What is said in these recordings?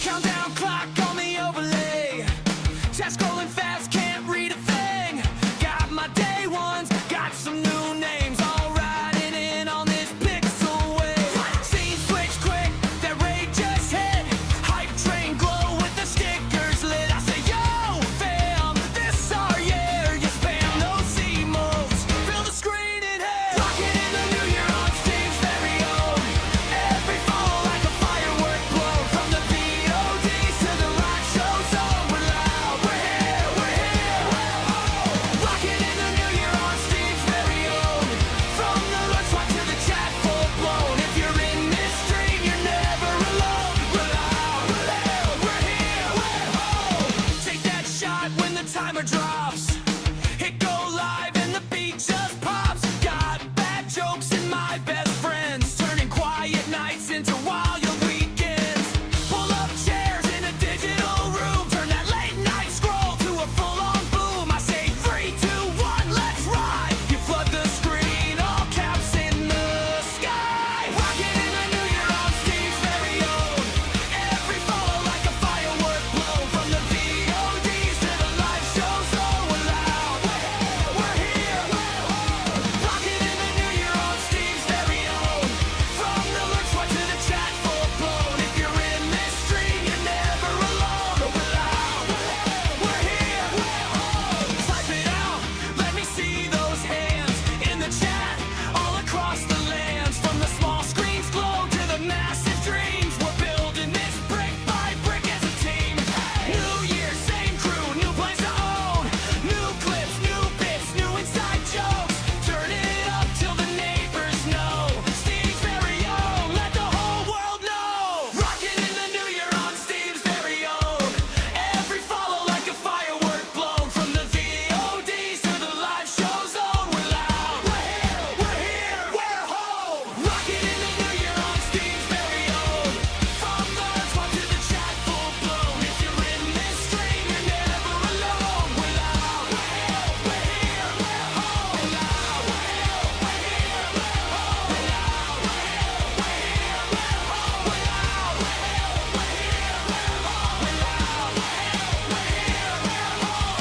Countdown clock on the overlay. Chat scrolling fast, can't read a thing. Got my day ones, got some new names. All riding in on this pixel wave. Scene switch quick, that raid just hit. Hype train glow with the stickers lit. I say, yo, fam, this our year. You spam those emotes, fill the screen in hell. Rocking in the new year on Steve's very own. Every fall like a firework blow. From the VODs to the live shows, oh, we're loud, we're here, we're here. Rocking in the new year on Steve's very own. From the lunch walk to the chat full blown. If you're in this stream, you're never alone. We're loud, we're loud, we're here, we're home. Take that shot when the timer drops. Hit go live and the beat just pops. Got bad jokes and my best friends, turning quiet nights into wild weekends. Pull up chairs in a digital room, turn that late night scroll to a full-on boom. I say 3, 2, 1, let's ride. You flood the screen, all caps in the sky. Rocking in the new year on Steve's very own. Every follow like a firework blow. From the VODs to the live shows, oh, we're loud, we're here, we're home. Rocking in the new year on Steve's very own. From the lurch watch to the chat full blown. If you're in this stream, you're never alone. We're loud, we're here, we're home. Type it out, let me see those hands in the chat all across the lands. From the small screens glow to the massive dreams, we're building this brick by brick as a team. New year, same crew, new plans to own. New clips, new bits, new inside jokes. Turn it up till the neighbors know. Steve's very own, let the whole world know. Rocking in the new year on Steve's very own. Every follow like a firework blown. From the VODs to the live shows, oh, we're loud, we're here, we're home. Rocking in the new year on Steve's very own. From the lunch walk to the chat full blown. If you're in this stream, you're never alone. We're loud, we're here, we're home. We're loud, we're here, we're home. We're loud, we're here, we're home. We're loud, we're here, we're home. We're loud, we're here, we're home.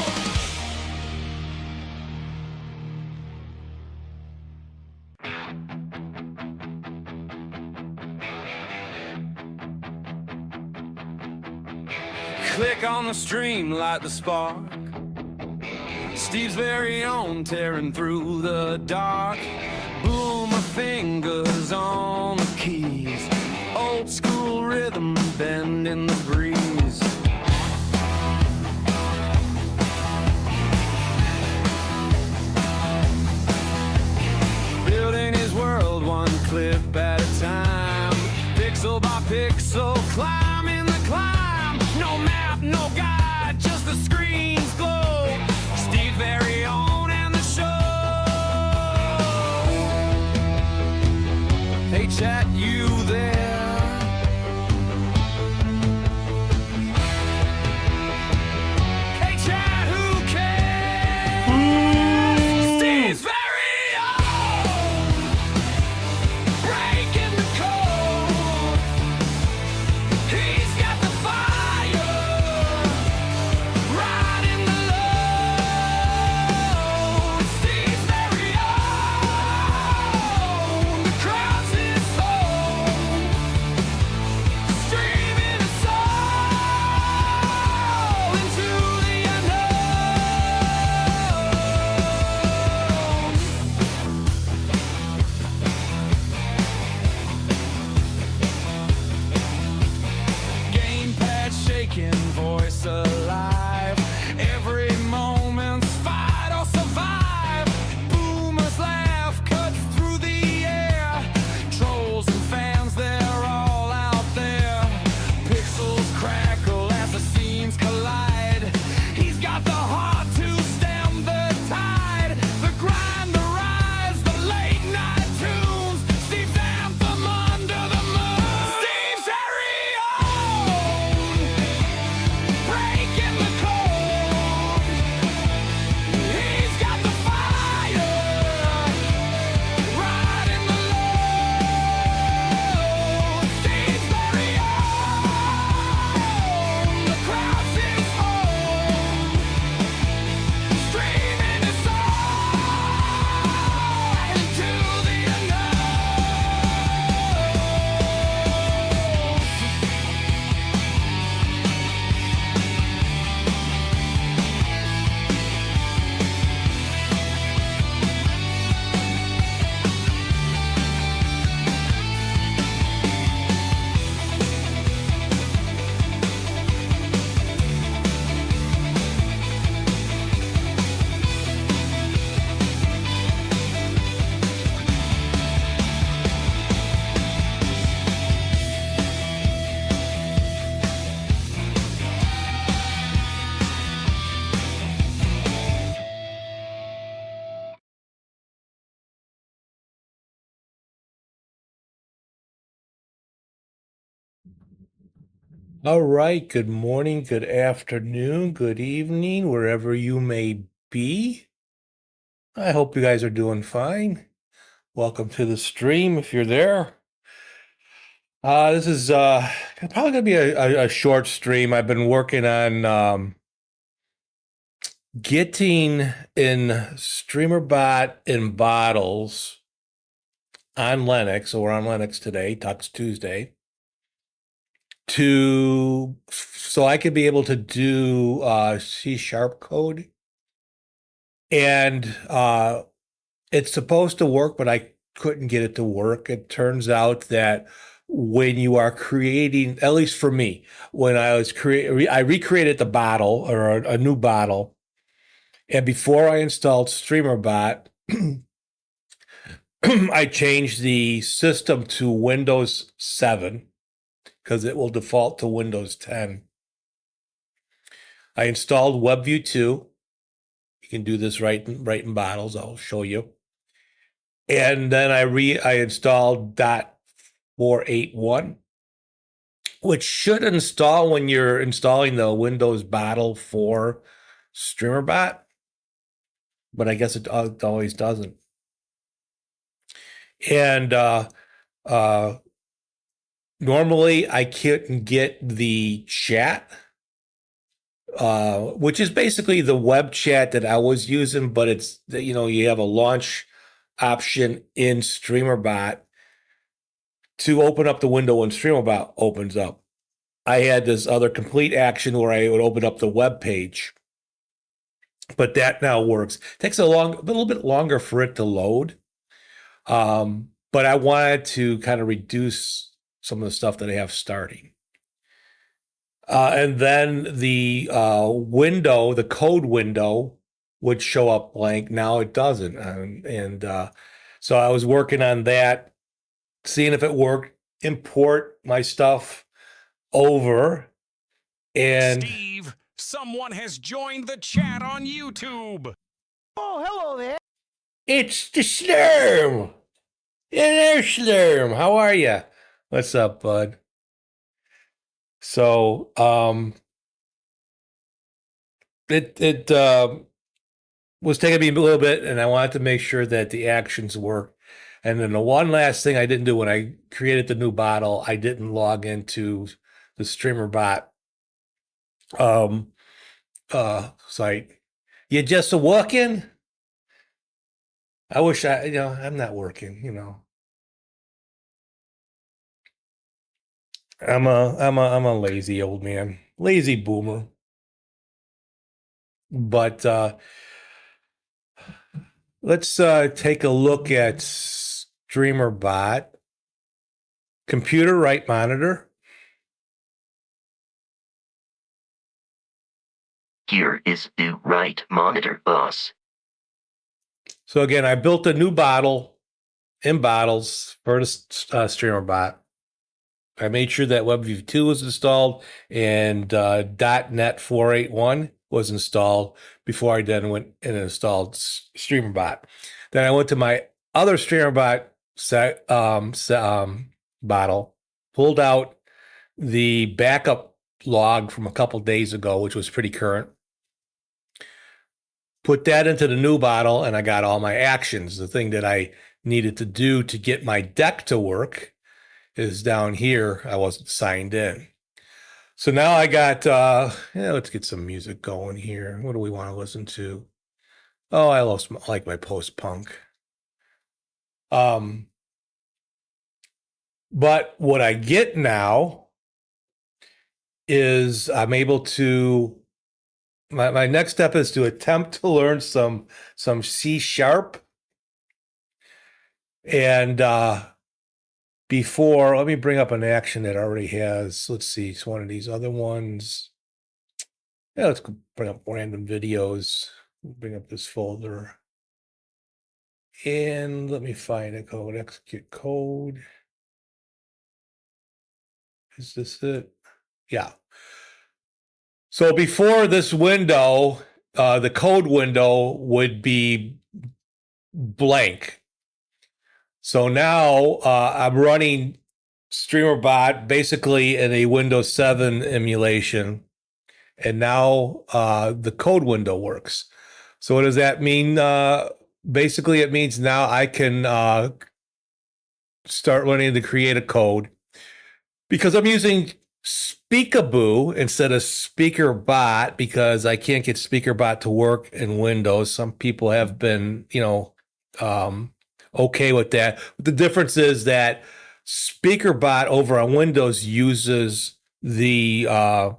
Click on the stream, light the spark. Steve's very own, tearing through the dark. Boom, my fingers on the keys. Old school rhythm, bend in the breeze. Building his world one clip at a time. Pixel by pixel, climbing the climb. No map, no guide, just the screen's glow. Steve very own and the show. Hey chat, you there? Hey chat, who cares? Steve's very own. Breaking the code. He's got the fire. Riding All right. Good morning, good afternoon, good evening, wherever you may be. I hope you guys are doing fine. Welcome to the stream if you're there. This is probably gonna be a short stream. I've been working on getting in StreamerBot in bottles on Linux, so we're on Linux today, Tux Tuesday, to so I could be able to do C# code. And it's supposed to work, but I couldn't get it to work. It turns out that when you are creating, at least for me, when I was I recreated the bottle or a new bottle, and before I installed StreamerBot, I changed the system to Windows 7 because it will default to Windows 10. I installed WebView 2. You can do this right in bottles. I'll show you. And then I installed .481, which should install when you're installing the Windows bottle for StreamerBot, but I guess it always doesn't. And uh, normally I couldn't get the chat, which is basically the web chat that I was using, but it's, you have a launch option in StreamerBot to open up the window when StreamerBot opens up. I had this other complete action where I would open up the web page, but that now works. It takes a little bit longer for it to load. But I wanted to kind of reduce some of the stuff that I have starting. And then the window, the code window would show up blank. Now it doesn't. So I was working on that, seeing if it worked, import my stuff over. And Steve, someone has joined the chat on YouTube. Oh, hello there. it's the Slurm. Yeah, there's Slurm. How are you? What's up, bud? So, it was taking me a little bit, and I wanted to make sure that the actions work. And then the one last thing I didn't do when I created the new bottle, I didn't log into the StreamerBot site. You just working? I wish I'm not working. I'm a lazy old man, lazy boomer. But let's take a look at StreamerBot. Computer right monitor. Here is the right monitor, boss. So again, I built a new bottle in bottles for the StreamerBot. I made sure that WebView 2 was installed and .NET 481 was installed before I then went and installed StreamerBot. Then I went to my other StreamerBot bottle, pulled out the backup log from a couple days ago, which was pretty current. Put that into the new bottle, and I got all my actions. The thing that I needed to do to get my deck to work is down here. I wasn't signed in. So now I got, let's get some music going here. What do we want to listen to? Oh, I like my post-punk. But what I get now is I'm able to, my next step is to attempt to learn some C#. And before, let me bring up an action that already has, let's see, it's one of these other ones. Yeah, let's bring up random videos. Bring up this folder. And let me find a code, execute code. Is this it? Yeah. So before this window, the code window would be blank. So now I'm running StreamerBot basically in a Windows 7 emulation, and now the code window works. So what does that mean? Basically, it means now I can start learning to create a code because I'm using Speakaboo instead of SpeakerBot because I can't get SpeakerBot to work in Windows. Some people have been, okay with that. But the difference is that SpeakerBot over on Windows uses the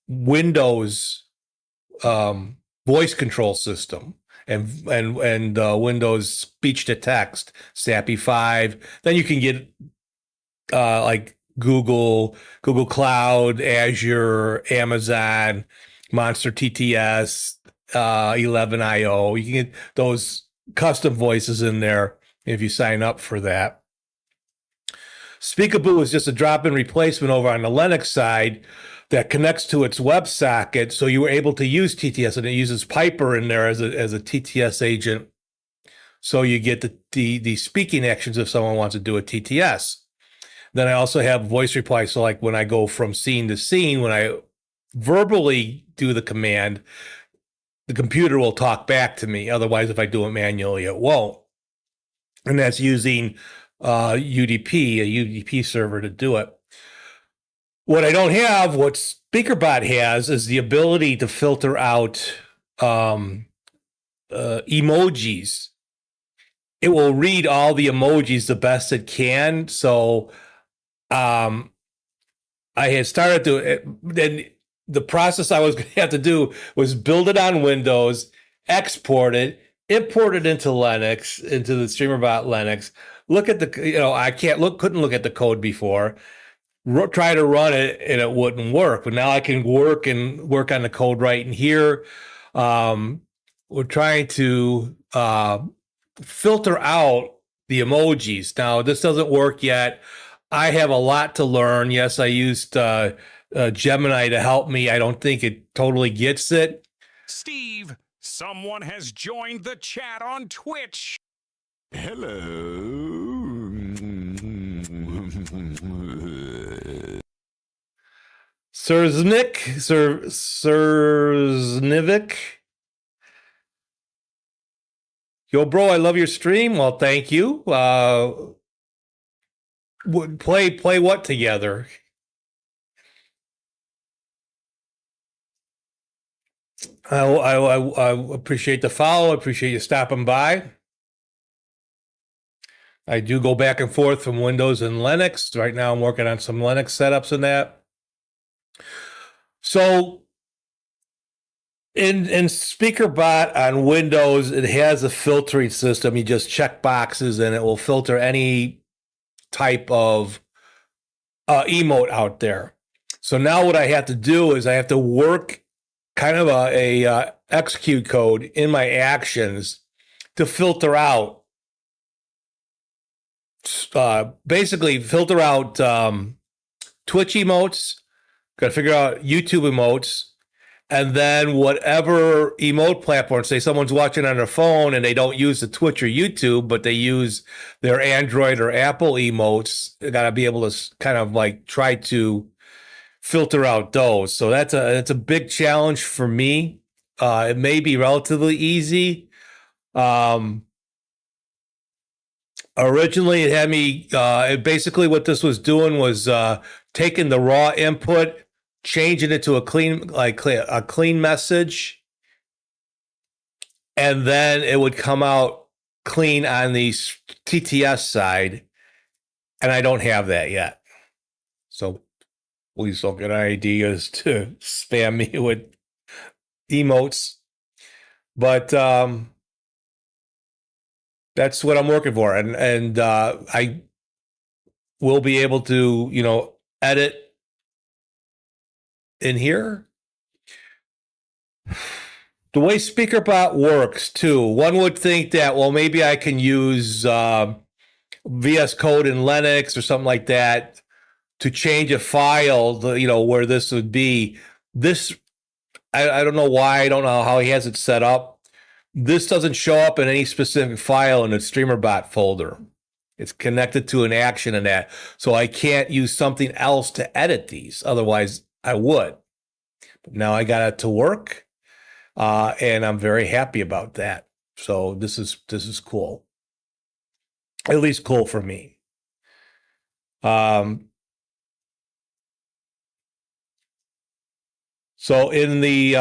Windows voice control system and Windows speech to text, SAPI 5. Then you can get like Google Cloud, Azure, Amazon, Monster TTS, 11IO. You can get those custom voices in there if you sign up for that. Speakaboo is just a drop-in replacement over on the Linux side that connects to its WebSocket, so you were able to use TTS, and it uses Piper in there as a TTS agent, so you get the speaking actions if someone wants to do a TTS. Then I also have voice reply, so like when I go from scene to scene, when I verbally do the command, the computer will talk back to me. Otherwise, if I do it manually, it won't. And that's using UDP, a UDP server to do it. What I don't have, what SpeakerBot has, is the ability to filter out emojis. It will read all the emojis the best it can. So I had started to, then the process I was going to have to do was build it on Windows, export it, import it into Linux, into the StreamerBot Linux. Look at the, couldn't look at the code before. Try to run it and it wouldn't work. But now I can work on the code right in here. We're trying to filter out the emojis. Now, this doesn't work yet. I have a lot to learn. Yes, I used Gemini to help me. I don't think it totally gets it. Steve, someone has joined the chat on Twitch. Hello. Serznivic. Yo, bro, I love your stream. Well, thank you. Play what together? I appreciate the follow. I appreciate you stopping by. I do go back and forth from Windows and Linux. Right now I'm working on some Linux setups and that. So in SpeakerBot on Windows, it has a filtering system. You just check boxes and it will filter any type of emote out there. So now what I have to do is I have to work kind of a execute code in my actions to filter out, basically filter out Twitch emotes, got to figure out YouTube emotes, and then whatever emote platform, say someone's watching on their phone and they don't use the Twitch or YouTube, but they use their Android or Apple emotes, they got to be able to kind of like try to filter out those. So that's a big challenge for me. It may be relatively easy. Originally, it had me. Basically, what this was doing was taking the raw input, changing it to a clean message, and then it would come out clean on the TTS side, and I don't have that yet. So please don't get ideas to spam me with emotes, but that's what I'm working for, and I will be able to edit in here. The way SpeakerBot works too, one would think that, well, maybe I can use VS Code in Linux or something like that to change a file, where this would be. This, I don't know why. I don't know how he has it set up. This doesn't show up in any specific file in the StreamerBot folder. It's connected to an action in that. So I can't use something else to edit these. Otherwise, I would. But now I got it to work, and I'm very happy about that. So this is cool. At least cool for me. So in the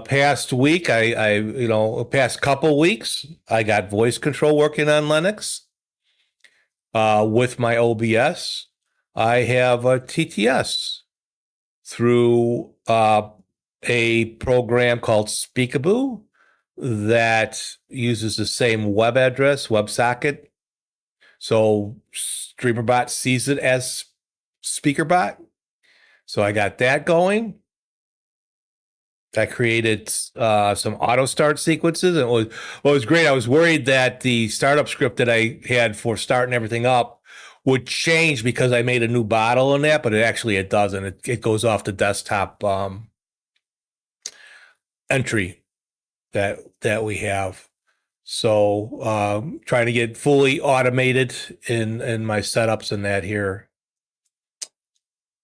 past week, past couple weeks, I got voice control working on Linux with my OBS. I have a TTS through a program called Speakaboo that uses the same web address, WebSocket. So StreamerBot sees it as SpeakerBot. So I got that going. I created some auto start sequences, and it was great. I was worried that the startup script that I had for starting everything up would change because I made a new bottle in that, but it doesn't. It goes off the desktop entry that we have. So trying to get fully automated in my setups and that here.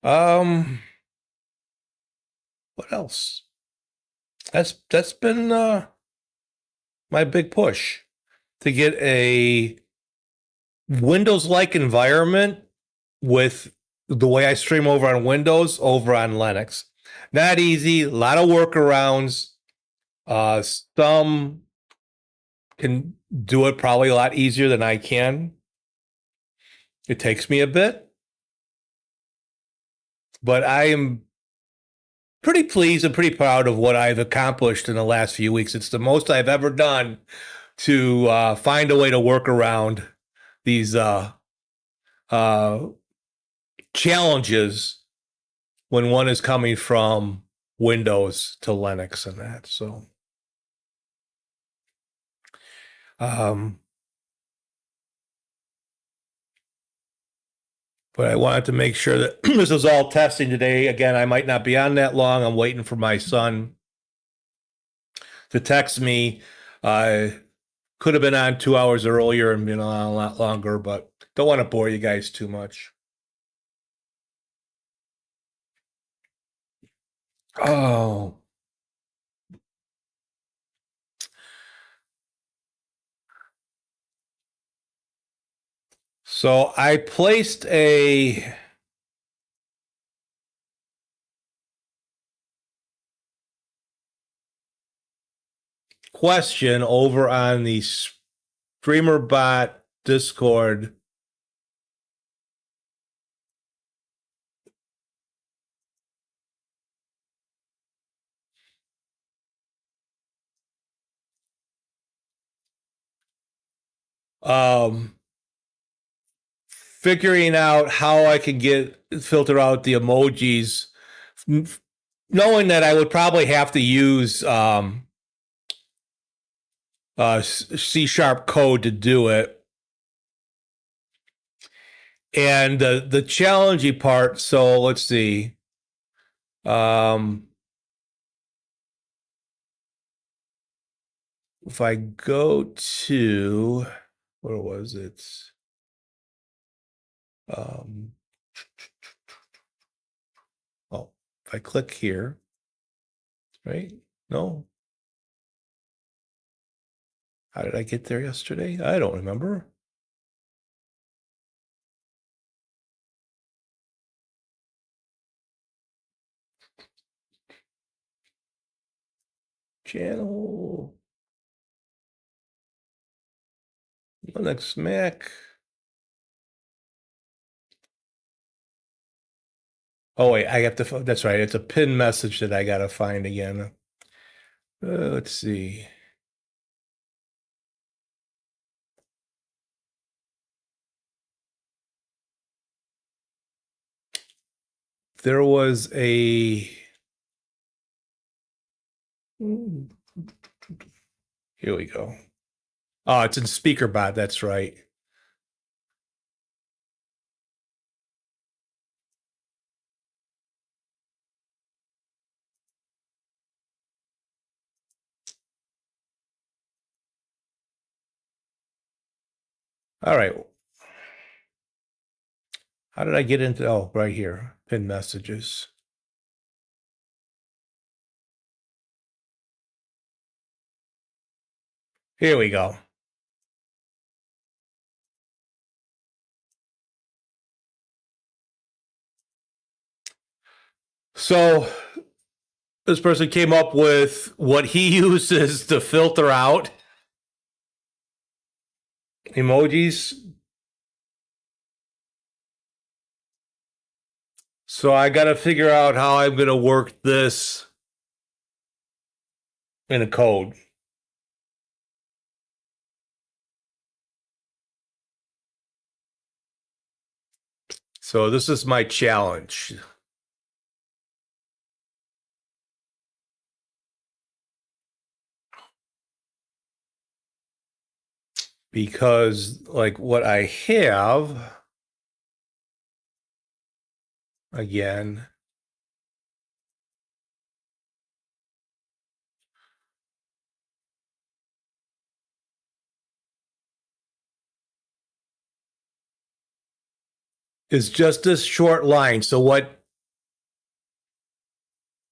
What else? That's been my big push to get a Windows-like environment with the way I stream over on Windows over on Linux. Not easy, a lot of workarounds. Some can do it probably a lot easier than I can. It takes me a bit, but I am pretty pleased and pretty proud of what I've accomplished in the last few weeks. It's the most I've ever done to find a way to work around these challenges when one is coming from Windows to Linux and that. So, but I wanted to make sure that this is all testing today. Again, I might not be on that long. I'm waiting for my son to text me. I could have been on 2 hours earlier and been on a lot longer, but don't want to bore you guys too much. Oh. So I placed a question over on the StreamerBot Discord. Figuring out how I can filter out the emojis, knowing that I would probably have to use C# code to do it. And the challenging part, so let's see. If I go to, where was it? If I click here, right? No. How did I get there yesterday? I don't remember. Channel. Linux Mac. Oh wait, I have to. That's right. It's a pin message that I gotta find again. Let's see. There was a. Here we go. Oh, it's in SpeakerBot. That's right. All right. How did I get into, oh, right here, pin messages. Here we go. So this person came up with what he uses to filter out emojis. So I got to figure out how I'm going to work this in a code. So this is my challenge. Because like what I have, again, is just this short line. So what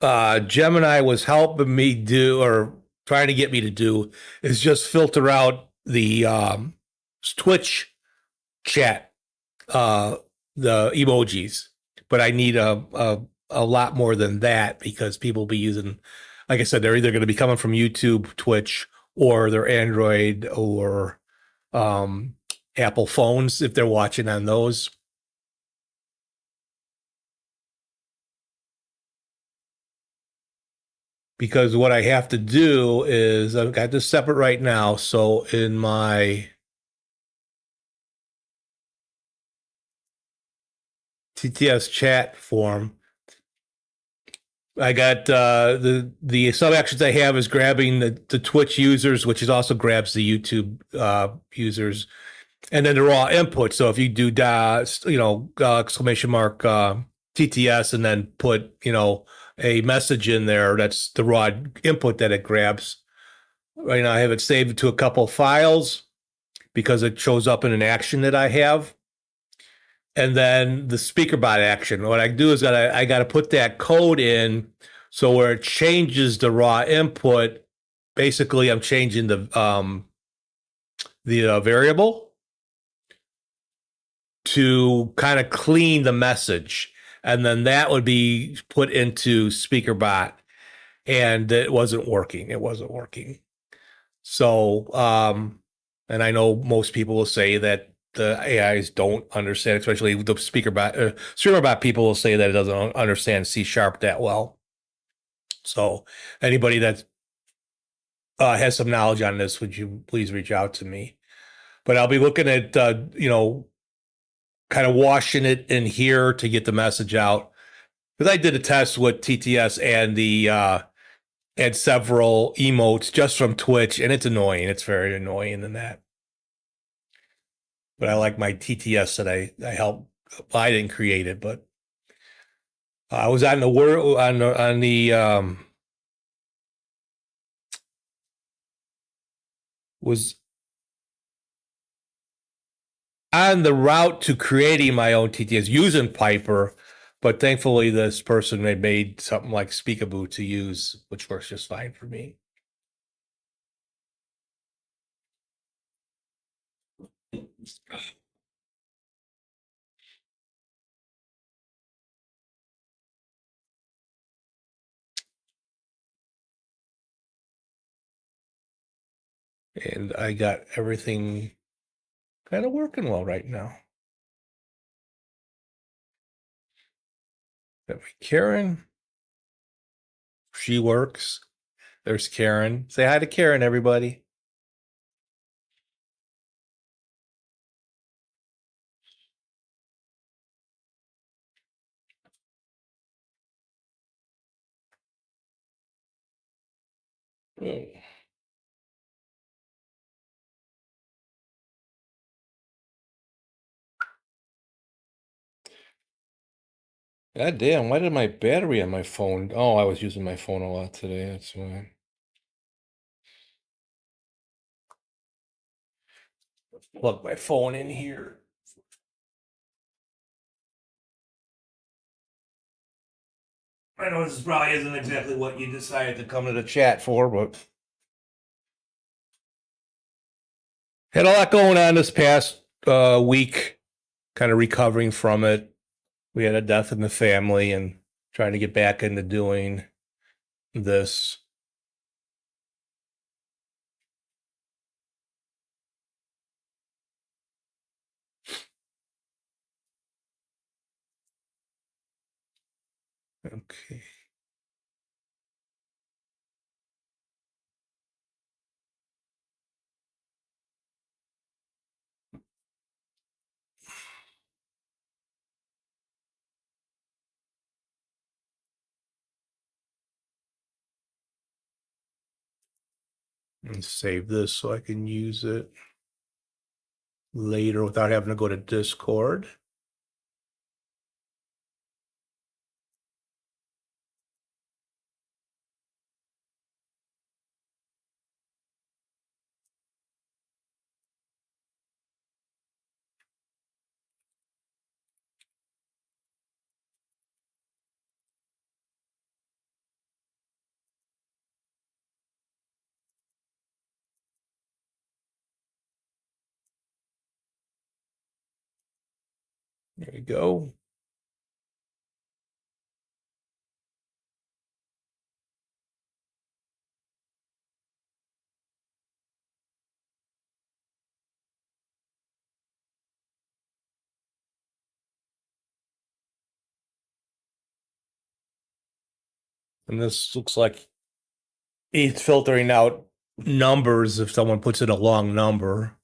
Gemini was helping me do, or trying to get me to do, is just filter out the Twitch chat, uh, the emojis. But I need a lot more than that because people will be using, like I said, they're either going to be coming from YouTube, Twitch, or their Android or Apple phones if they're watching on those. Because what I have to do is I've got this separate right now. So in my TTS chat form, I got the sub actions I have is grabbing the Twitch users, which is also grabs the YouTube users, and then the raw input. So if you do exclamation mark TTS and then put a message in there, that's the raw input that it grabs. Right now I have it saved to a couple files because it shows up in an action that I have. And then the speaker bot action. What I do is I got to put that code in, so where it changes the raw input. Basically, I'm changing the variable to kind of clean the message, and then that would be put into speaker bot, and it wasn't working. It wasn't working. So, and I know most people will say that the AIs don't understand, especially the streamer bot people will say that it doesn't understand C# that well. So anybody that has some knowledge on this, would you please reach out to me? But I'll be looking at, kind of washing it in here to get the message out. Because I did a test with TTS and and several emotes just from Twitch, and it's annoying. It's very annoying in that. But I like my TTS that I helped. Well, I didn't create it, but I was on the world on the was on the route to creating my own TTS using Piper, but thankfully this person had made something like Speakaboo to use, which works just fine for me. And I got everything kind of working well right now. Got my Karen. She works. There's Karen. Say hi to Karen, everybody. God damn, why did my battery on my phone? Oh, I was using my phone a lot today. That's why. Plug my phone in here. I know this probably isn't exactly what you decided to come to the chat for, but had a lot going on this past week, kind of recovering from it. We had a death in the family and trying to get back into doing this. Okay. And save this so I can use it later without having to go to Discord. There you go. And this looks like it's filtering out numbers if someone puts in a long number.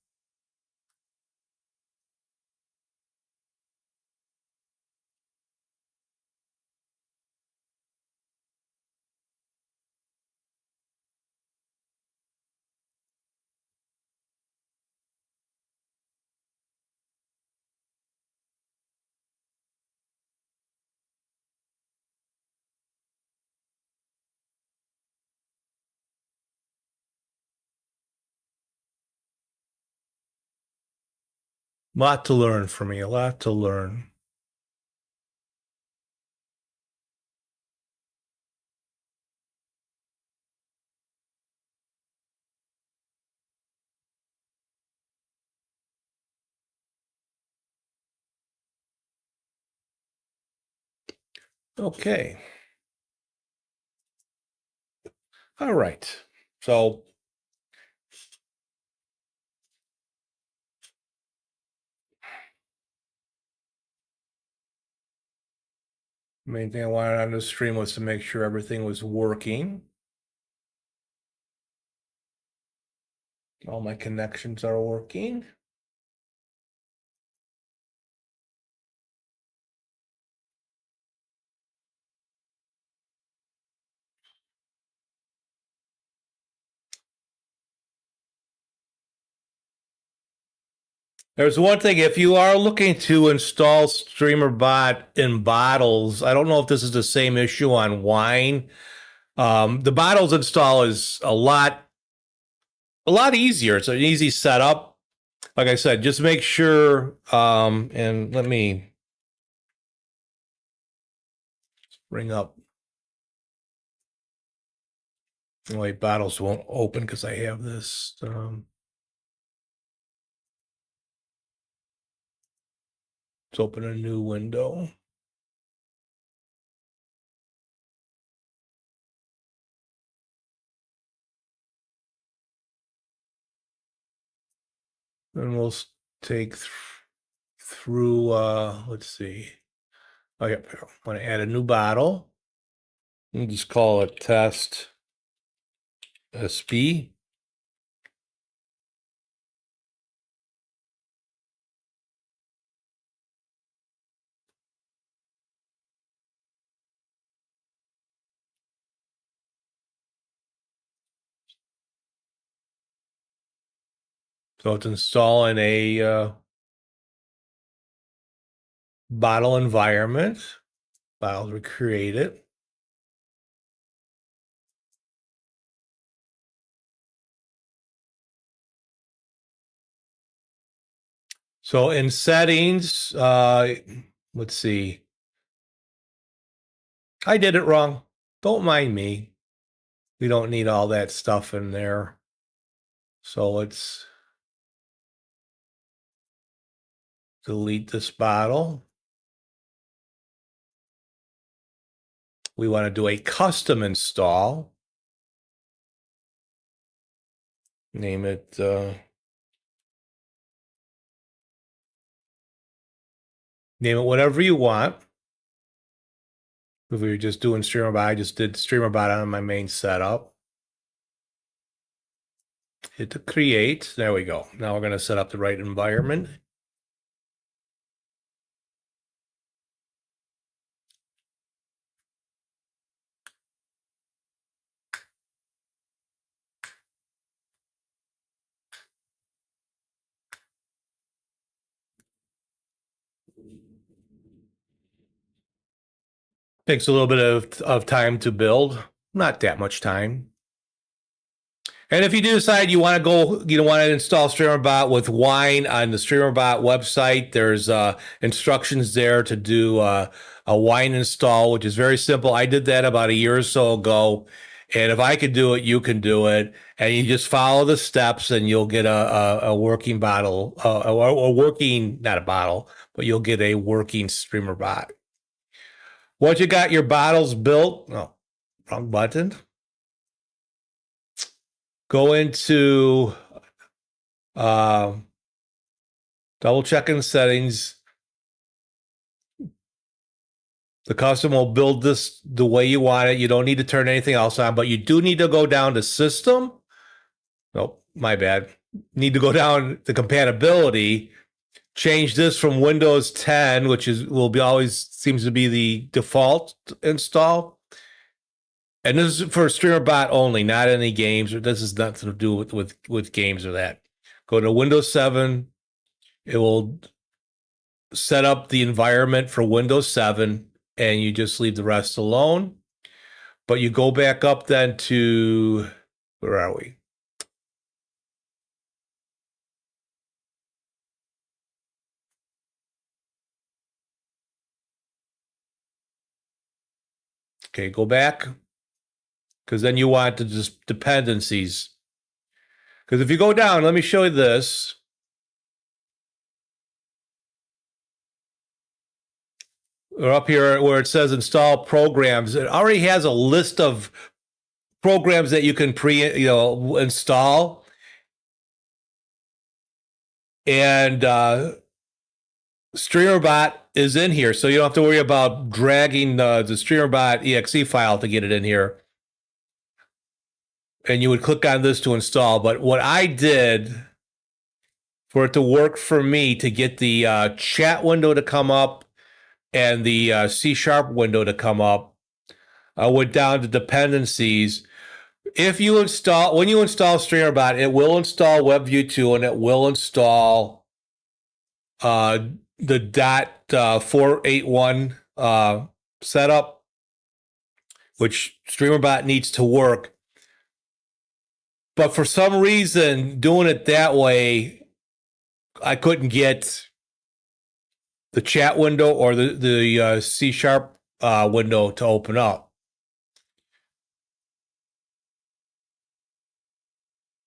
Lot to learn for me, a lot to learn. Okay. All right. So main thing I wanted on the stream was to make sure everything was working. All my connections are working. There's one thing, if you are looking to install StreamerBot in bottles, I don't know if this is the same issue on wine. The bottles install is a lot easier. It's an easy setup. Like I said, just make sure, and let me bring up. Wait, bottles won't open because I have this. Let's open a new window. And we'll take through, let's see. Okay, I want to add a new bottle. We'll just call it test SB. So it's installing a bottle environment. Bottles were created. So in settings, let's see. I did it wrong. Don't mind me. We don't need all that stuff in there. So let's delete this bottle. We want to do a custom install. Name it whatever you want. If we were just doing StreamerBot, I just did StreamerBot on my main setup. Hit the create. There we go. Now we're going to set up the right environment. Takes a little bit of time to build. Not that much time. And if you do decide you want to go, you want to install StreamerBot with Wine on the StreamerBot website, there's instructions there to do a Wine install, which is very simple. I did that about a year or so ago. And if I could do it, you can do it. And you just follow the steps and you'll get a working bottle, a working, not a bottle, but you'll get a working StreamerBot. Once you got your bottles built, oh, wrong button. Go into double checking settings. The custom will build this the way you want it. You don't need to turn anything else on, but you do need to go down to system. Nope, my bad. Need to go down to compatibility. Change this from Windows 10, which will be always seems to be the default install. And this is for StreamerBot only, not any games. This has nothing to do with games or that. Go to Windows 7. It will set up the environment for Windows 7, and you just leave the rest alone. But you go back up then to, where are we? Okay, go back. Because then you want the dependencies. Because if you go down, let me show you this. Or up here where it says install programs, it already has a list of programs that you can install. And StreamerBot is in here, so you don't have to worry about dragging the StreamerBot exe file to get it in here. And you would click on this to install. But what I did for it to work for me to get the chat window to come up and the C# window to come up, I went down to dependencies. When you install StreamerBot, it will install WebView 2 and it will install the .481 setup, which StreamerBot needs to work. But for some reason, doing it that way, I couldn't get the chat window or the C# window to open up.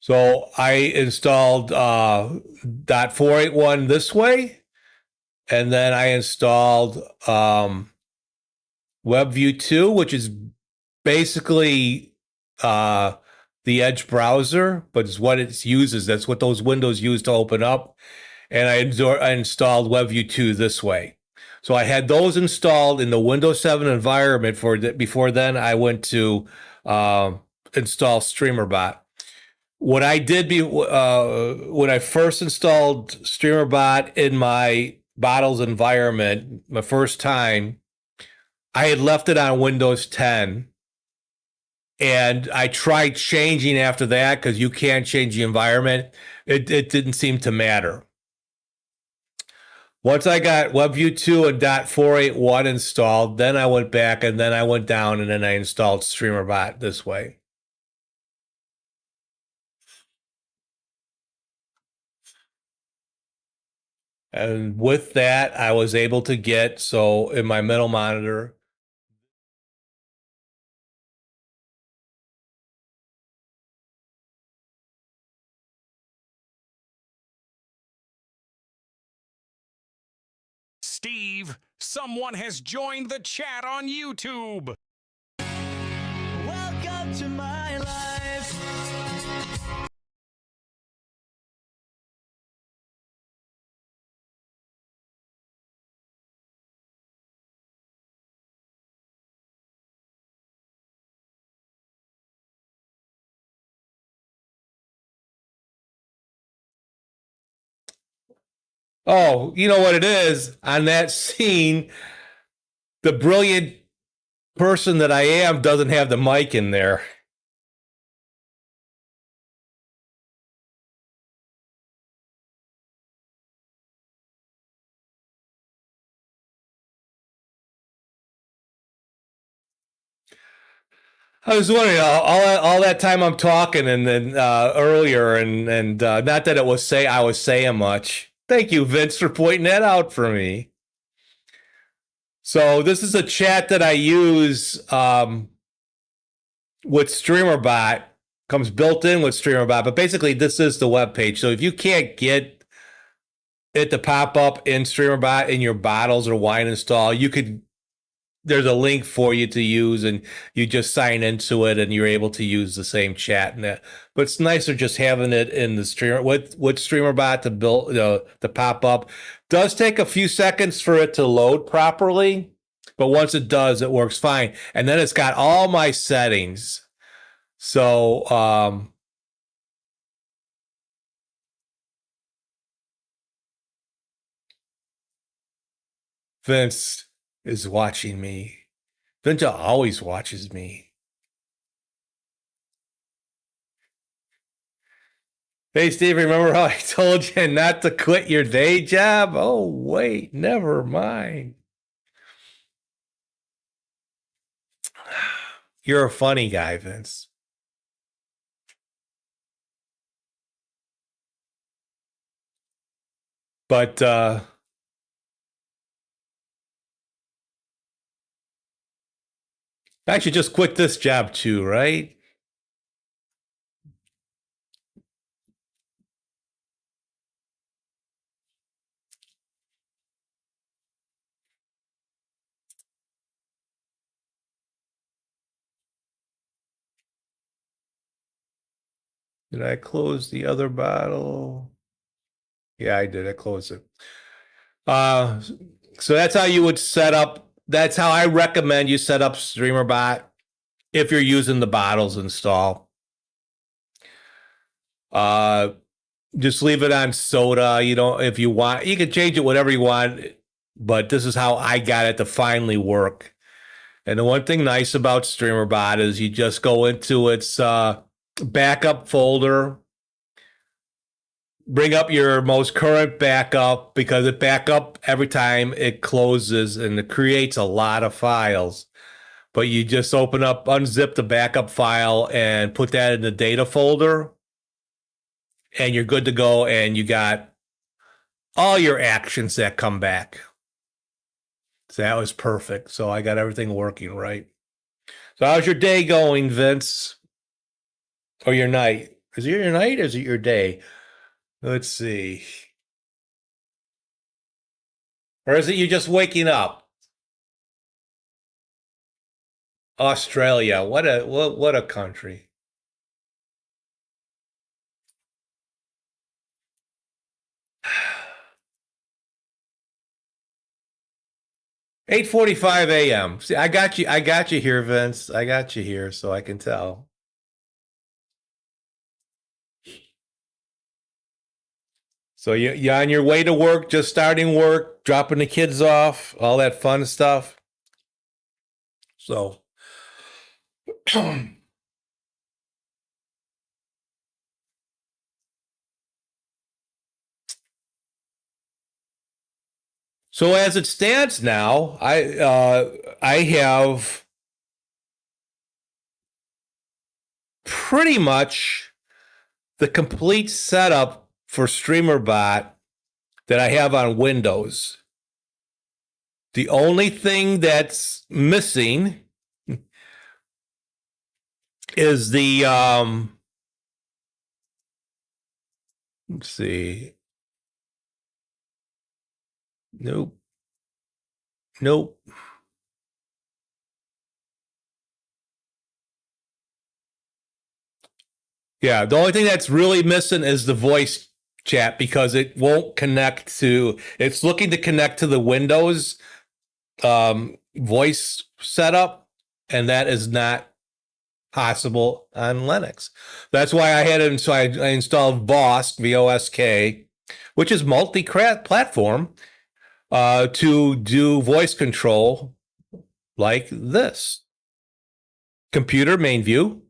So I installed .481 this way, and then I installed WebView 2, which is basically the Edge browser, but it's what it uses. That's what those windows use to open up. And I installed WebView 2 this way. So I had those installed in the Windows 7 environment before then I went to install StreamerBot. What I did when I first installed StreamerBot in my bottles environment, my first time, I had left it on Windows 10. And I tried changing after that because you can't change the environment. It didn't seem to matter. Once I got WebView 2 and .481 installed, then I went back and then I went down and then I installed StreamerBot this way. And with that, I was able to get, so in my middle monitor, Steve, someone has joined the chat on YouTube. Welcome to my life. Oh, you know what it is? On that scene, the brilliant person that I am doesn't have the mic in there. I was wondering all that time I'm talking and then earlier and not that I was saying much. Thank you, Vince, for pointing that out for me. So this is a chat that I use with StreamerBot. Comes built in with StreamerBot, but basically this is the web page. So if you can't get it to pop up in StreamerBot in your bottles or wine install, you could. There's a link for you to use, and you just sign into it, and you're able to use the same chat and that. But it's nicer just having it in the streamer with StreamerBot to build to pop up. Does take a few seconds for it to load properly, but once it does, it works fine. And then it's got all my settings. So Vince is watching me. Vince always watches me. Hey, Steve, remember how I told you not to quit your day job? Oh, wait, never mind. You're a funny guy, Vince. But I should just quit this job too, right? Did I close the other bottle? Yeah, I did. I closed it. So that's how you would set up. That's how I recommend you set up StreamerBot if you're using the bottles install. Just leave it on soda. You know, if you want, you can change it whatever you want. But this is how I got it to finally work. And the one thing nice about StreamerBot is you just go into its backup folder, bring up your most current backup because it back up every time it closes and it creates a lot of files. But you just unzip the backup file and put that in the data folder, and you're good to go. And you got all your actions that come back. So that was perfect. So I got everything working right. So how's your day going, Vince? Or your night? Is it your night or is it your day? Let's see. Or is it you just waking up? Australia. What a country. "8:45 a.m." See, I got you here, Vince. I got you here, so I can tell. So you're on your way to work, just starting work, dropping the kids off, all that fun stuff. So so as it stands now, I have pretty much the complete setup for StreamerBot that I have on Windows. The only thing that's missing is the let's see. Nope. Nope. Yeah, the only thing that's really missing is the voice chat because it won't connect to, it's looking to connect to the Windows voice setup, and that is not possible on Linux. That's why I had so I installed Vosk, VOSK, which is multi-platform, to do voice control like this. Computer main view.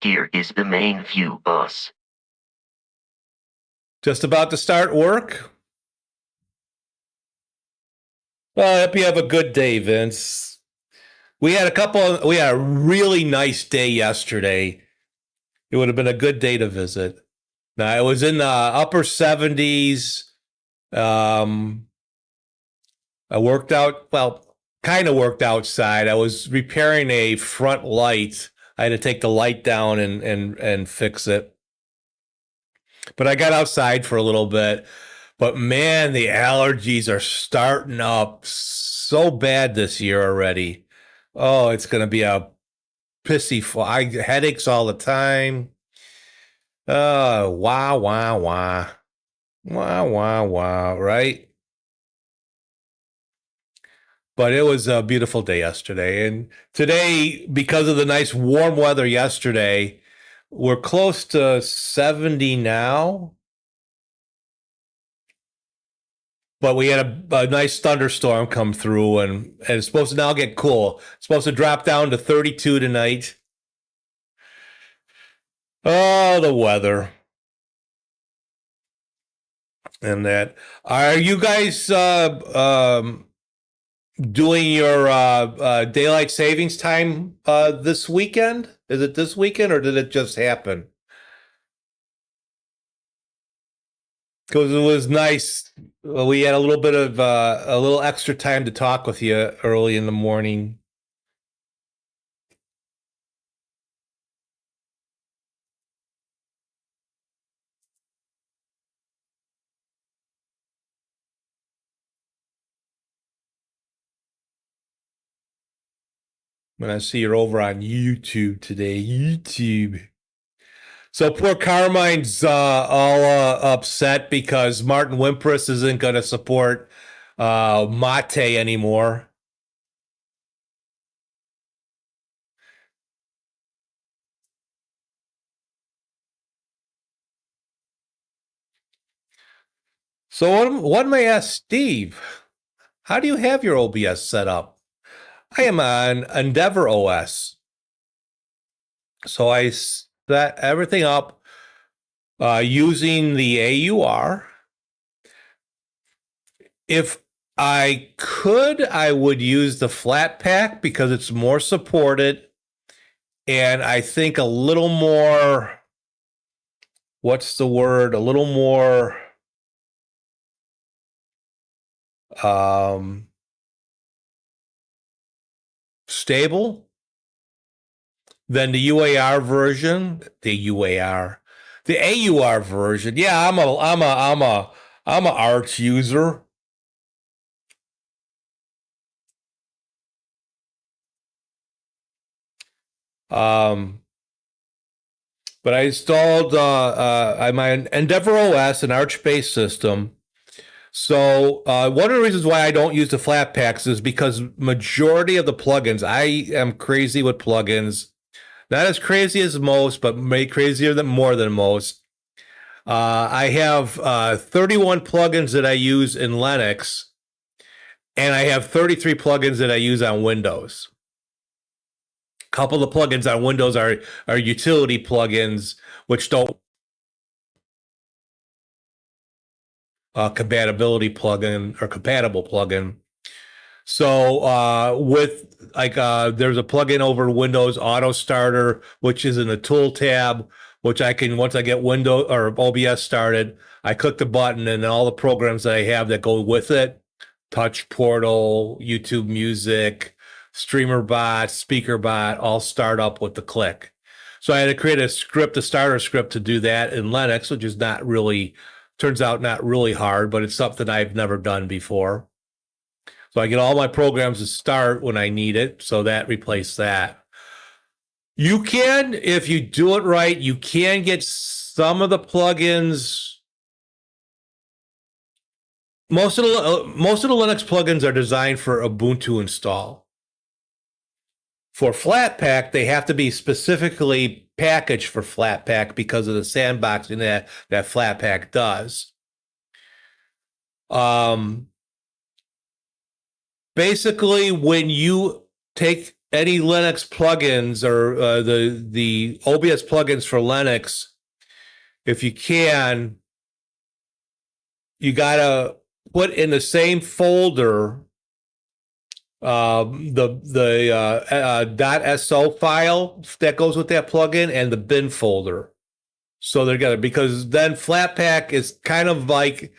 Here is the main view, boss. Just about to start work. Well, I hope you have a good day, Vince. We had a really nice day yesterday. It would have been a good day to visit. Now, it was in the upper 70s. I worked out, well, kind of worked outside. I was repairing a front light. I had to take the light down and fix it. But I got outside for a little bit. But man, the allergies are starting up so bad this year already. Oh, it's going to be a pissy headaches all the time. Wah, wah, wah. Wah, wah, wah, right? But it was a beautiful day yesterday. And today, because of the nice warm weather yesterday, we're close to 70 now. But we had a nice thunderstorm come through, and it's supposed to now get cool. It's supposed to drop down to 32 tonight. Oh, the weather. And that. Are you guys doing your daylight savings time this weekend? Is it this weekend, or did it just happen? Because it was nice. We had a little bit of a little extra time to talk with you early in the morning. When I see you're over on YouTube today, YouTube. So poor Carmine's all upset because Martin Wimpress isn't going to support Mate anymore. So what may I ask Steve? How do you have your OBS set up? I am on Endeavor OS. So I set everything up using the AUR. If I could, I would use the Flatpak because it's more supported. And I think a little more, what's the word? A little more stable than the UAR version. The AUR version. Yeah, I'm a Arch user. But I installed my Endeavor OS, an Arch-based system. So one of the reasons why I don't use the Flatpaks is because majority of the plugins, I am crazy with plugins. Not as crazy as most, but maybe crazier than more than most. I have 31 plugins that I use in Linux, and I have 33 plugins that I use on Windows. A couple of the plugins on Windows are utility plugins, which don't compatibility plugin or compatible plugin. So with like there's a plugin over Windows Auto Starter, which is in the tool tab, which I can, once I get Windows or OBS started, I click the button and all the programs that I have that go with it, Touch Portal, YouTube Music, StreamerBot, SpeakerBot, all start up with the click. So I had to create a starter script to do that in Linux, which is not really Turns out not really hard, but it's something I've never done before. So I get all my programs to start when I need it. So that replaced that. You can, if you do it right, you can get some of the plugins. Most of the Linux plugins are designed for Ubuntu install. For Flatpak, they have to be specifically packaged for Flatpak because of the sandboxing that Flatpak does. Basically, when you take any Linux plugins or the OBS plugins for Linux, if you can, you gotta put in the same folder the .so file that goes with that plugin and the bin folder. So they're gonna, because then Flatpak is kind of like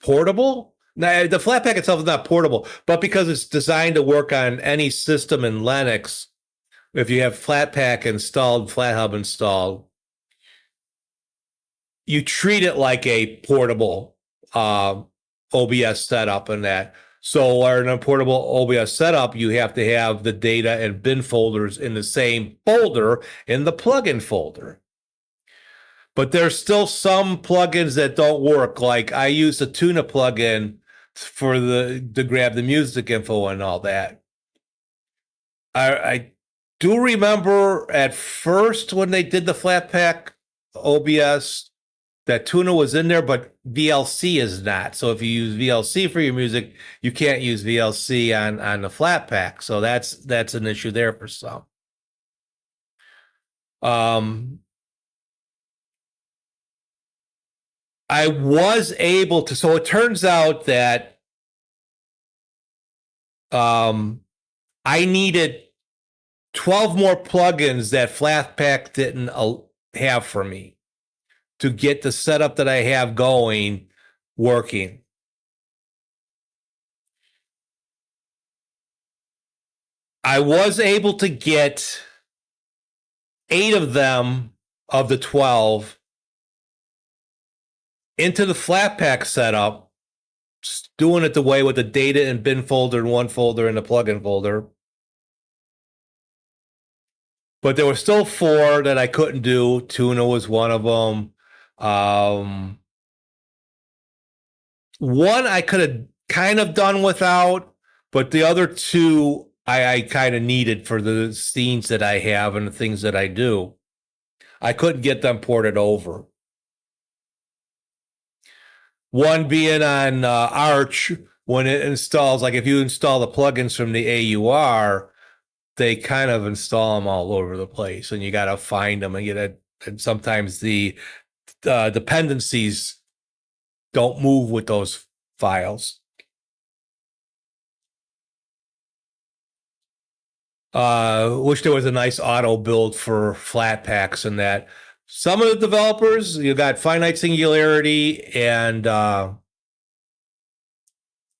portable. Now, the Flatpak itself is not portable, but because it's designed to work on any system in Linux, if you have Flatpak installed, FlatHub installed, you treat it like a portable OBS setup and that. So in a portable OBS setup, you have to have the data and bin folders in the same folder in the plugin folder. But there's still some plugins that don't work. Like I use the Tuna plugin for to grab the music info and all that. I do remember at first when they did the Flatpak OBS, that Tuna was in there, but VLC is not. So if you use VLC for your music, you can't use VLC on the Flatpak. So that's an issue there for some. I was able to, so it turns out that I needed 12 more plugins that Flatpak didn't have for me to get the setup that I have going working. I was able to get 8 of them of the 12 into the Flatpak setup, doing it the way with the data and bin folder in one folder and the plugin folder. But there were still 4 that I couldn't do. Tuna was one of them. One I could have kind of done without, but the other 2 I kind of needed for the scenes that I have and the things that I do. I couldn't get them ported over. One being on Arch, when it installs, like if you install the plugins from the AUR, they kind of install them all over the place, and you got to find them and get it. And sometimes the dependencies don't move with those files. Wish there was a nice auto build for Flatpaks and that. Some of the developers, you got Finite Singularity and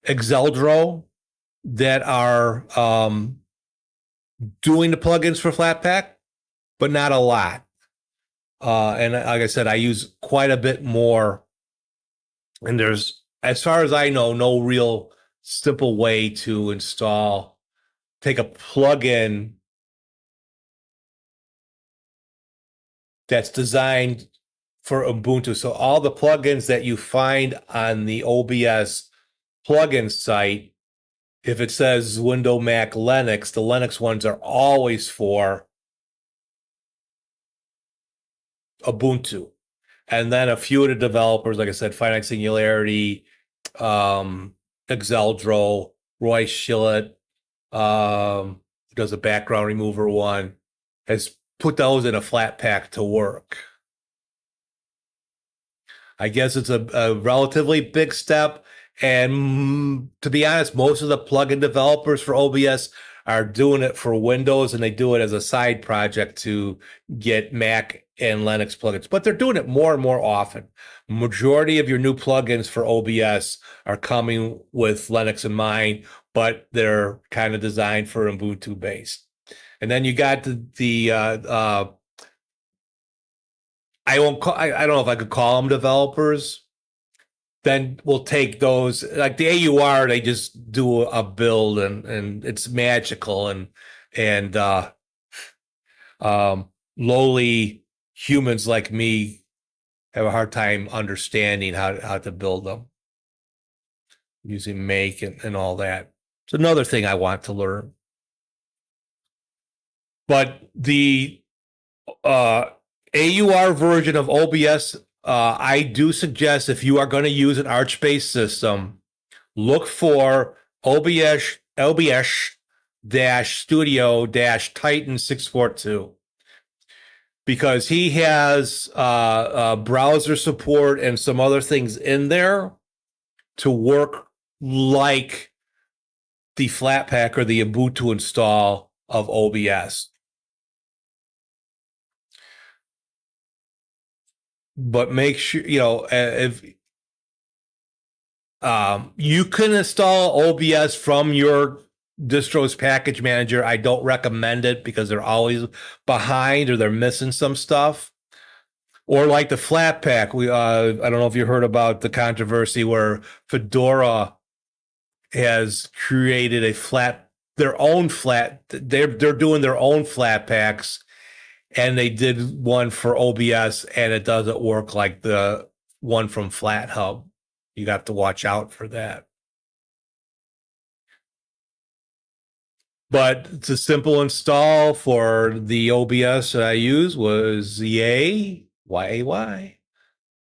Exeldro that are doing the plugins for Flatpak, but not a lot. And like I said, I use quite a bit more. And there's, as far as I know, no real simple way to install, take a plugin that's designed for Ubuntu. So all the plugins that you find on the OBS plugin site, if it says Windows, Mac, Linux, the Linux ones are always for Ubuntu. And then a few of the developers, like I said, Finite Singularity, Exeldro, Roy Schillett, does a background remover one, has put those in a Flatpak to work. I guess it's a relatively big step. And to be honest, most of the plugin developers for OBS are doing it for Windows, and they do it as a side project to get Mac and Linux plugins. But they're doing it more and more often. Majority of your new plugins for OBS are coming with Linux in mind, but they're kind of designed for Ubuntu based. And then you got the I won't call, I don't know if I could call them developers. Then we'll take those like the AUR, they just do a build and it's magical and lowly humans like me have a hard time understanding how to build them using make and all that. It's another thing I want to learn. But the uh, AUR version of OBS, I do suggest if you are going to use an Arch-based system, look for OBS dash Studio dash Titan 642 because he has browser support and some other things in there to work like the Flatpak or the Ubuntu install of OBS. But make sure, if you can install OBS from your distro's package manager. I don't recommend it because they're always behind or they're missing some stuff. Or like the Flatpak, I don't know if you heard about the controversy where Fedora has created they're doing their own Flatpaks, and they did one for OBS, and it doesn't work like the one from FlatHub. You got to watch out for that. But it's a simple install for the OBS that I use was YAY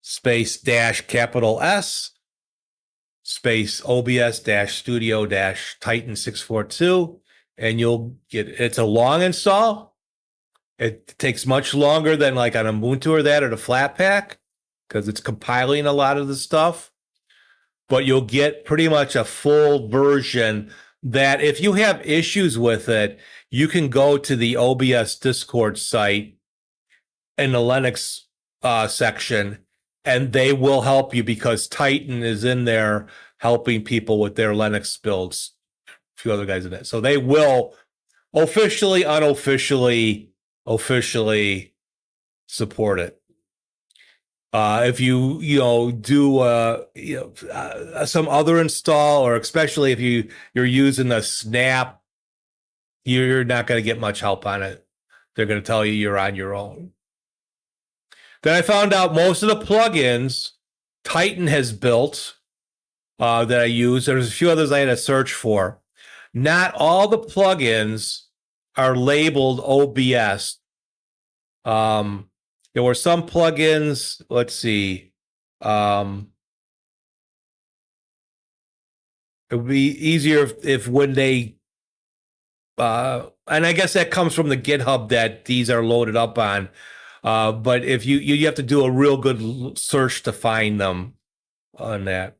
space dash capital S space OBS dash Studio dash Titan 642, and you'll get it's a long install. It takes much longer than like on Ubuntu or that or the Flatpak because it's compiling a lot of the stuff. But you'll get pretty much a full version that if you have issues with it, you can go to the OBS Discord site in the Linux section, and they will help you because Titan is in there helping people with their Linux builds. A few other guys in it. So they will officially, unofficially, officially support it. If you do some other install, or especially if you're using the Snap, you're not going to get much help on it. They're going to tell you you're on your own. Then I found out most of the plugins Titan has built that I use. There's a few others I had to search for. Not all the plugins are labeled OBS. There were some plugins. Let's see. It would be easier if when they, and I guess that comes from the GitHub that these are loaded up on. But if you have to do a real good search to find them on that.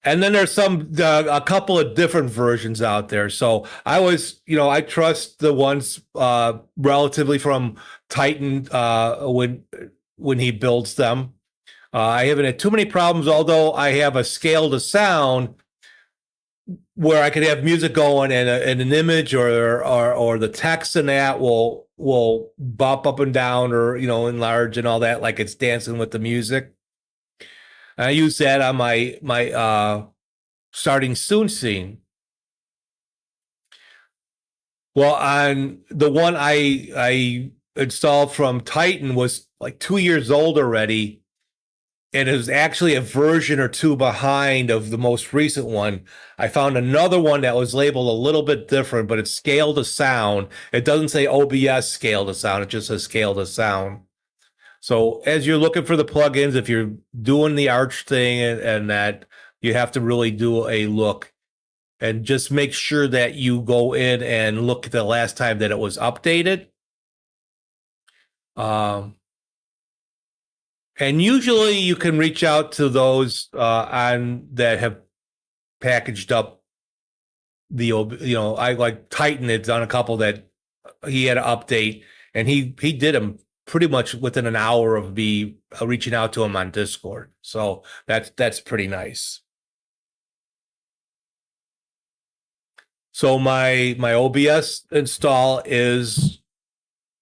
And then there's a couple of different versions out there. So I trust the ones relatively from Titan when he builds them. I haven't had too many problems, although I have a scale to sound where I could have music going and an image or the text in that will bop up and down or enlarge and all that like it's dancing with the music. I use that on my starting soon scene. Well, on the one I installed from Titan was like 2 years old already, and it was actually a version or two behind of the most recent one. I found another one that was labeled a little bit different, but it's scale to sound. It doesn't say OBS scale to sound. It just says scale to sound. So as you're looking for the plugins, if you're doing the Arch thing and that, you have to really do a look and just make sure that you go in and look at the last time that it was updated. And usually you can reach out to those that have packaged up I like Titan. It's on a couple that he had to update, and he did them pretty much within an hour of me reaching out to him on Discord. So that's pretty nice. So my OBS install is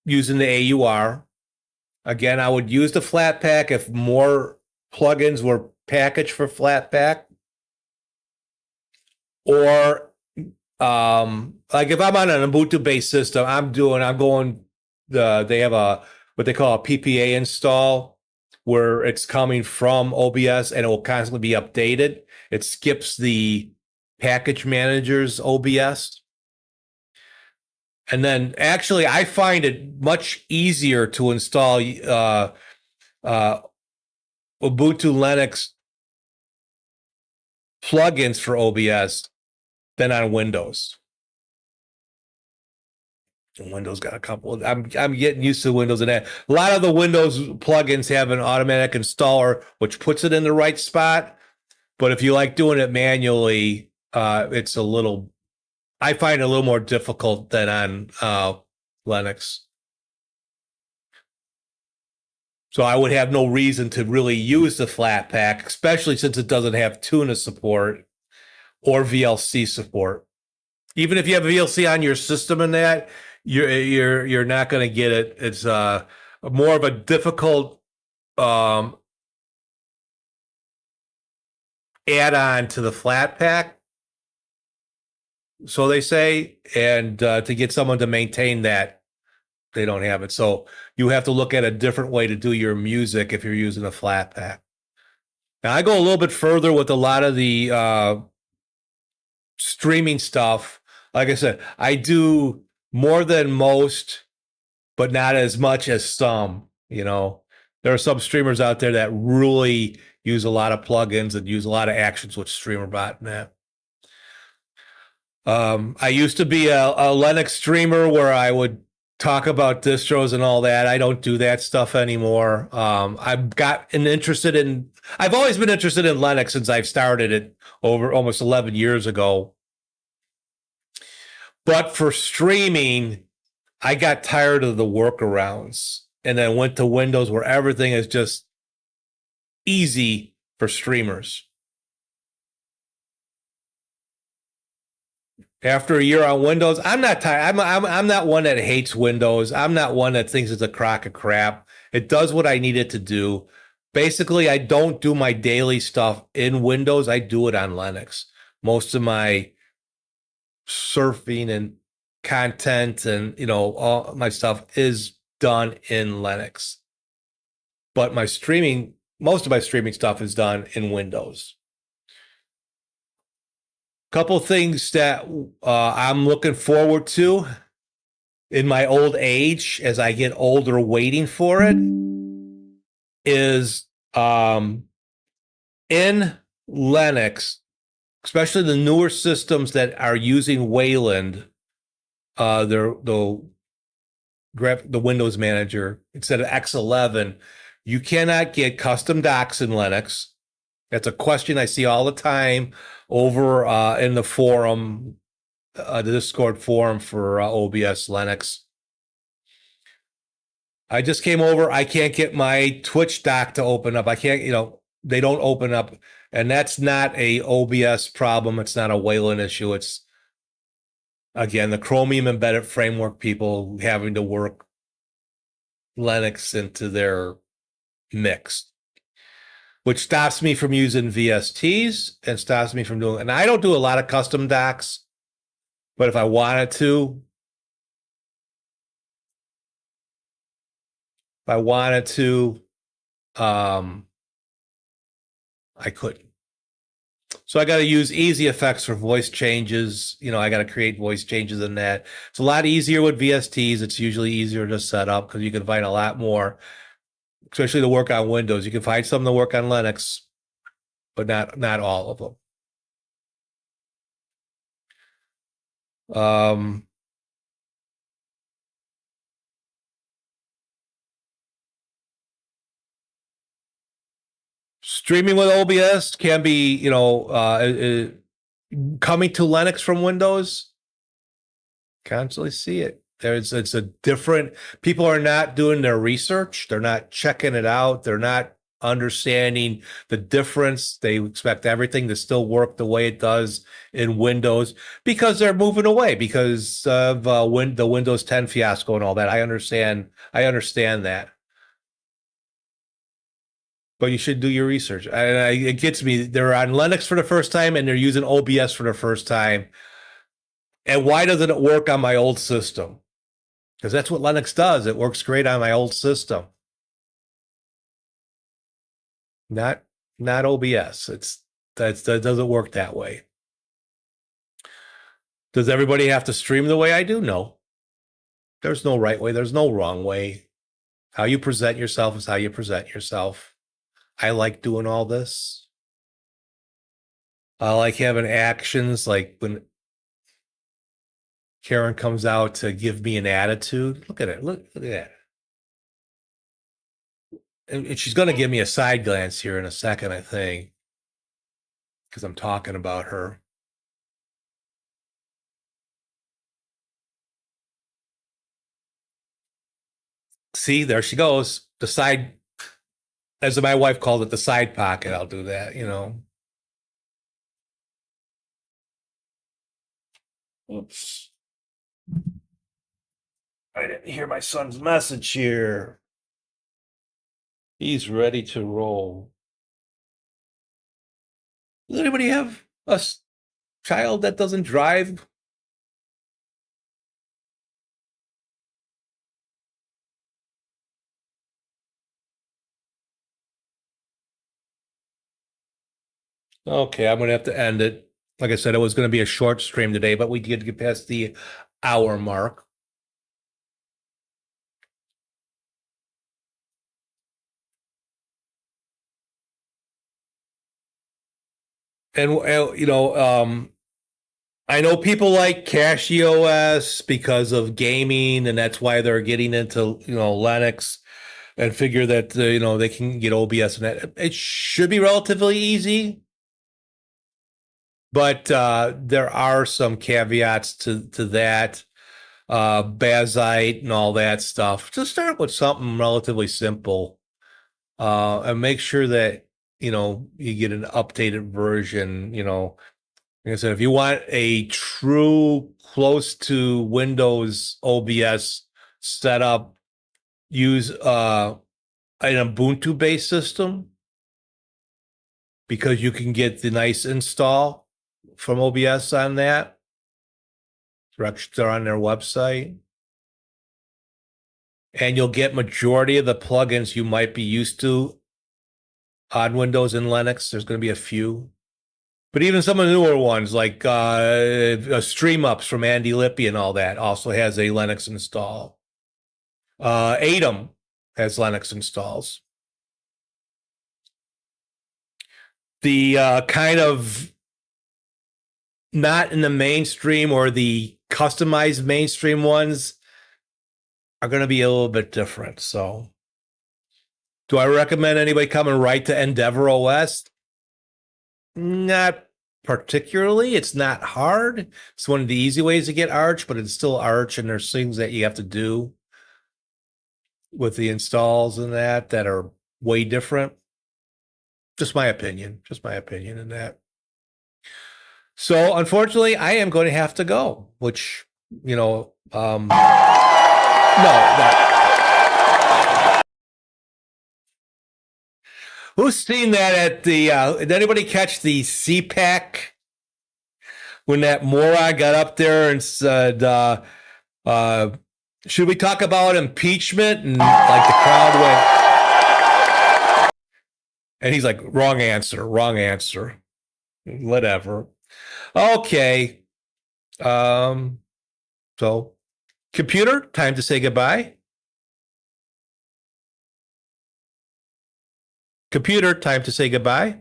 using the AUR. Again, I would use the flat pack if more plugins were packaged for flat pack. Or like if I'm on an Ubuntu based system, they have what they call a PPA install where it's coming from OBS and it will constantly be updated. It skips the package manager's OBS. And then actually I find it much easier to install Ubuntu Linux plugins for OBS than on Windows. And Windows got a couple. I'm getting used to Windows and that. A lot of the Windows plugins have an automatic installer, which puts it in the right spot. But if you like doing it manually, it's a little. I find it a little more difficult than on Linux. So I would have no reason to really use the flat pack, especially since it doesn't have Tuna support or VLC support. Even if you have VLC on your system and that, you're not going to get it. It's more of a difficult add-on to the flat pack, so they say, and to get someone to maintain that, they don't have it. So you have to look at a different way to do your music if you're using a flat pack. Now I go a little bit further with a lot of the streaming stuff. Like I said, I do more than most, but not as much as some. You know, there are some streamers out there that really use a lot of plugins and use a lot of actions with StreamerBot and that. I used to be a Linux streamer where I would talk about distros and all that. I don't do that stuff anymore. I've always been interested in Linux since I've started it over almost 11 years ago. But for streaming, I got tired of the workarounds and then went to Windows where everything is just easy for streamers. After a year on Windows, I'm not tired. I'm not one that hates Windows. I'm not one that thinks it's a crock of crap. It does what I need it to do. Basically, I don't do my daily stuff in Windows. I do it on Linux. Most of my surfing and content and, all my stuff is done in Linux. But most of my streaming stuff is done in Windows. Couple things that I'm looking forward to in my old age as I get older waiting for it is in Linux, especially the newer systems that are using Wayland, the Windows Manager instead of X11, you cannot get custom docs in Linux. That's a question I see all the time over in the forum, the Discord forum for OBS Linux. I just came over. I can't get my Twitch doc to open up. I can't, they don't open up. And that's not a OBS problem. It's not a Wayland issue. It's, again, the Chromium embedded framework people having to work Linux into their mix, which stops me from using VSTs and stops me from doing, and I don't do a lot of custom docs, but if I wanted to, I couldn't. So I got to use Easy Effects for voice changes. I got to create voice changes in that. It's a lot easier with VSTs. It's usually easier to set up because you can find a lot more, especially to work on Windows. You can find some to work on Linux, but not all of them. Streaming with OBS can be, coming to Linux from Windows. Constantly see it. It's a different. People are not doing their research. They're not checking it out. They're not understanding the difference. They expect everything to still work the way it does in Windows because they're moving away because of the Windows 10 fiasco and all that. I understand that. but you should do your research. It gets me. They're on Linux for the first time, and they're using OBS for the first time. And why doesn't it work on my old system? Because that's what Linux does. It works great on my old system. Not OBS. That doesn't work that way. Does everybody have to stream the way I do? No. There's no right way. There's no wrong way. How you present yourself is how you present yourself. I like doing all this. I like having actions, like when Karen comes out to give me an attitude. Look at it. Look at that. And she's going to give me a side glance here in a second, I think, because I'm talking about her. See, there she goes. The side, as my wife called it, the side pocket. I'll do that, you know. Oops. I didn't hear my son's message here. He's ready to roll. Does anybody have a child that doesn't drive? Okay, I'm going to have to end it. Like I said, it was going to be a short stream today, but we did get past the hour mark. And I know people like CashOS because of gaming, and that's why they're getting into Linux and figure that they can get OBS and that. It should be relatively easy, but there are some caveats to that. Bazite and all that stuff. Just start with something relatively simple, and make sure that you get an updated version. Like I said, if you want a true close to Windows OBS setup, use an Ubuntu based system, because you can get the nice install from OBS on that. Directions are on their website. And you'll get majority of the plugins you might be used to on Windows and Linux. There's going to be a few. But even some of the newer ones, like Stream Ups from Andy Lippy and all that, also has a Linux install. Atom has Linux installs. The kind of not in the mainstream or the customized mainstream ones are going to be a little bit different. So do I recommend anybody coming right to Endeavor OS? Not particularly. It's not hard. It's one of the easy ways to get Arch, but it's still Arch, and there's things that you have to do with the installs and that are way different. Just my opinion in that. So unfortunately, I am going to have to go, which, no. Who's seen that at the, did anybody catch the CPAC when that moron got up there and said, should we talk about impeachment? And like the crowd went, and he's like, wrong answer. Whatever. Okay. So computer, time to say goodbye. Computer, time to say goodbye.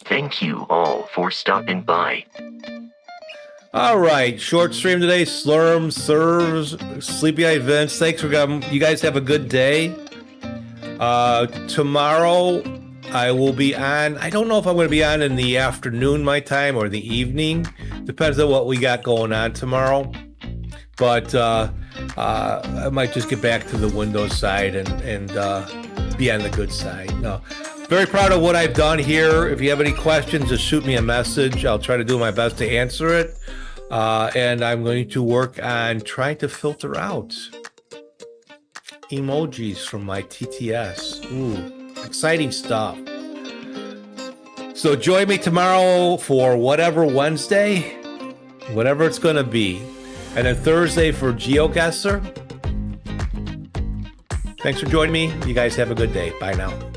Thank you all for stopping by. All right, short stream today. Slurm, Serves, Sleepy Eye Vince. Thanks for coming. You guys have a good day. Tomorrow I will be on. I don't know if I'm going to be on in the afternoon my time or the evening. Depends on what we got going on tomorrow. But I might just get back to the Windows side and be on the good side. No, very proud of what I've done here. If you have any questions, just shoot me a message. I'll try to do my best to answer it. And I'm going to work on trying to filter out emojis from my TTS. Ooh, exciting stuff. So join me tomorrow for whatever Wednesday, whatever it's going to be. And then Thursday for GeoGuessr. Thanks for joining me. You guys have a good day. Bye now.